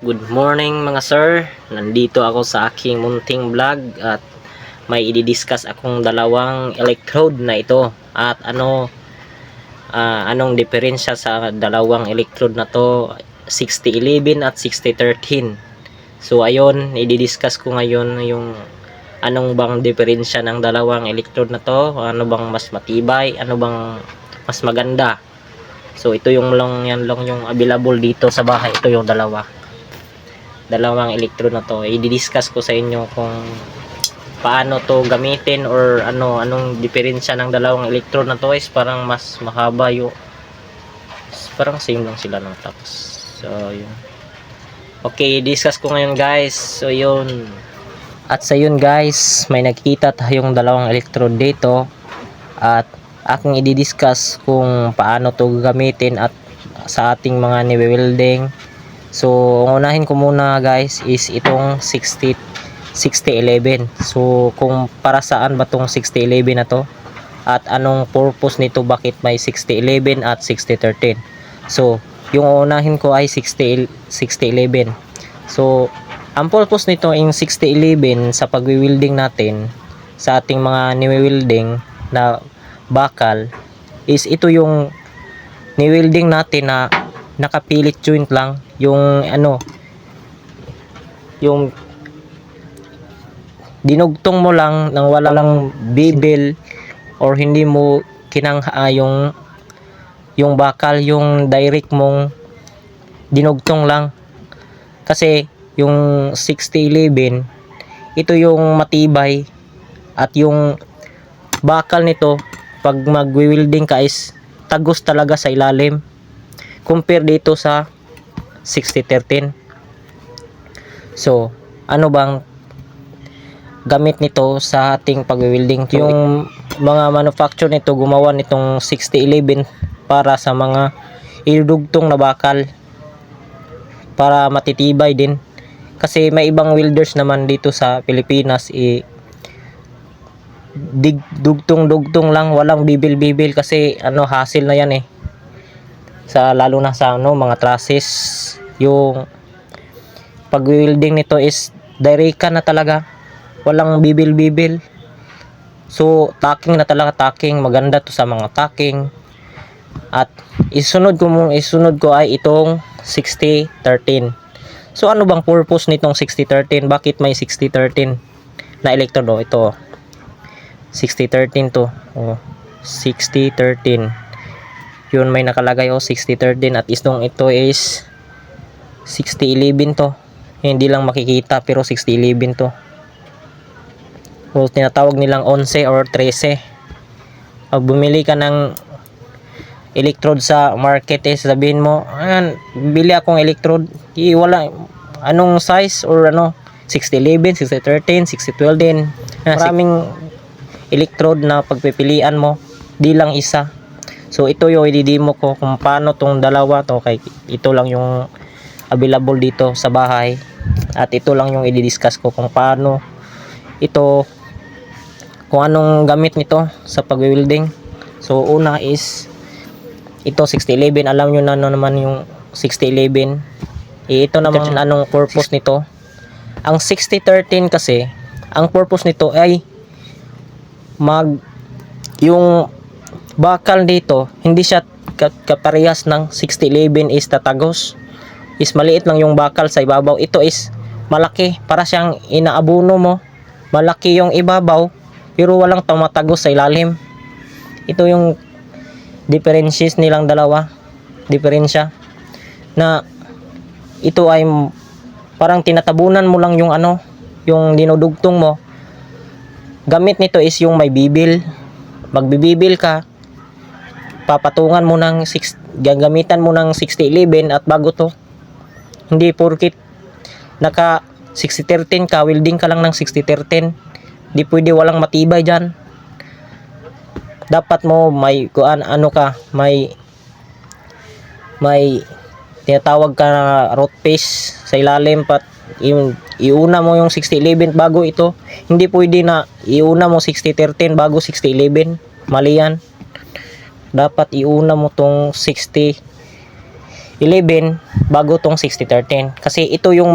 Good morning mga sir. Nandito ako sa aking munting vlog at may i-discuss akong dalawang electrode na ito at anong diferensya sa dalawang electrode na to, 6011 at 6013. So ayun, i-discuss ko ngayon yung anong bang diferensya ng dalawang electrode na to, ano bang mas matibay, ano bang mas maganda. So ito yung yan lang yung available dito sa bahay, ito yung dalawang electrode na to. I-discuss ko sa inyo kung paano to gamitin or anong diferensya ng dalawang electrode na to is parang mas mahaba yung parang same lang sila ng tapos. So yun. Okay, i-discuss ko ngayon guys. So yun. At sa yun guys, may nakikita tayong dalawang electrode dito at aking i-discuss kung paano to gamitin at sa ating mga niwe-welding. So, unahin ko muna guys is itong 6011. So, kung para saan ba tong 6011 na to at anong purpose nito, bakit may 6011 at 6013. So, yung unahin ko ay 6011. So, ang purpose nito in 6011 sa pagwi-welding natin sa ating mga niwe-welding na bakal is ito yung ni-welding natin na nakapilit joint lang, yung yung dinugtong mo lang nang wala lang bibel or hindi mo yung bakal, yung direct mong dinugtong lang. Kasi yung 6011 ito yung matibay at yung bakal nito pag magwi-welding ka is tagos talaga sa ilalim compare dito sa 6013. So, ano bang gamit nito sa ating pag-welding? Yung mga manufacturer nito gumawa nitong 6011 para sa mga idudugtong na bakal para matitibay din. Kasi may ibang welders naman dito sa Pilipinas dugtong lang, walang bibil kasi hassle na yan lalo na sa mga trusses. Yung pag-welding nito is direct na talaga, walang bibil. So tacking na talaga, tacking maganda to sa mga tacking. At isunod ko ay itong 6013. So ano bang purpose nitong 6013? Bakit may 6013 na electrode? Ito 6013 to. 6013. Yun, may nakalagay 6013 at ito is 6011 to. Hindi lang makikita pero 6011 to. O tinatawag nilang 11 or 13. Pag bumili ka ng electrode sa market sabihin mo, bili akong electrode. Wala anong size or 6011, 6013, 6012 din. Maraming electrode na pagpipilian mo, di lang isa. So ito yung i-demo ko kung paano tong dalawa to, kay ito lang yung available dito sa bahay at ito lang yung i-discuss ko kung paano ito, kung anong gamit nito sa pag-welding. So una is ito 6011, alam nyo na naman yung 6011. Ito naman anong purpose nito. Ang 6013 kasi ang purpose nito ay yung bakal dito hindi siya kaparehas ng 6011 is tatagos, is maliit lang yung bakal sa ibabaw. Ito is malaki, para siyang inaabuno mo, malaki yung ibabaw pero walang tumatagos sa ilalim. Ito yung differences nilang dalawa, diferensya na ito ay parang tinatabunan mo lang yung yung dinudugtong mo. Gamit nito is yung may bibil, magbibibil ka, papatungan mo ng gagamitan mo ng 6011 at bago to. Hindi porkit naka 6013 ka, welding ka lang ng 6013, di pwede, walang matibay dyan. Dapat mo may may tinatawag ka na root piece sa ilalim, iuna mo yung 6011 bago ito. Hindi pwede na iuna mo 6013 bago 6011, mali yan. Dapat iuna mo tong 60 11 bago tong 6013. Kasi ito yung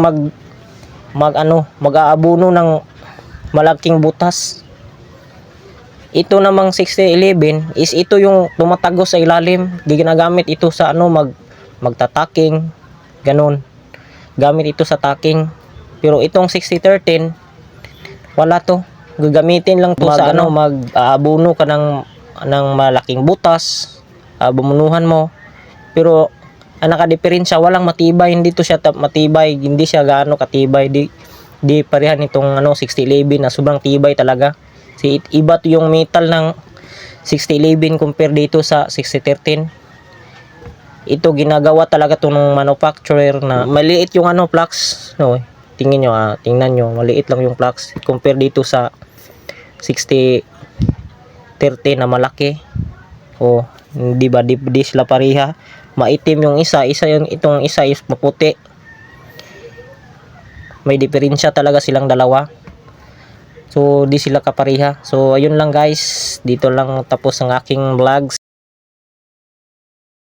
mag-aabuno ng malaking butas. Ito namang 6011 is ito yung tumatagos sa ilalim. Ginagamit ito sa magtataking, ganun. Gamit ito sa taking. Pero itong 6013 wala to. Gagamitin lang to sa mag-aabuno ka ng malaking butas, bumunuhan mo. Pero ang nakadiferensya, walang matibay, hindi to siya matibay, hindi siya gaano katibay. Di parehan itong 6011 na sobrang tibay talaga. Iba to yung metal ng 6011 compare dito sa 6013. Ito ginagawa talaga to ng manufacturer na maliit yung flux, no. Tingnan nyo, maliit lang yung flux compare dito sa 6013 na malaki. Oh, di ba di sila pareha. Maitim yung itong isa is maputi. May diferensya talaga silang dalawa. So, di sila kapareha. So, ayun lang guys. Dito lang tapos ang aking vlogs.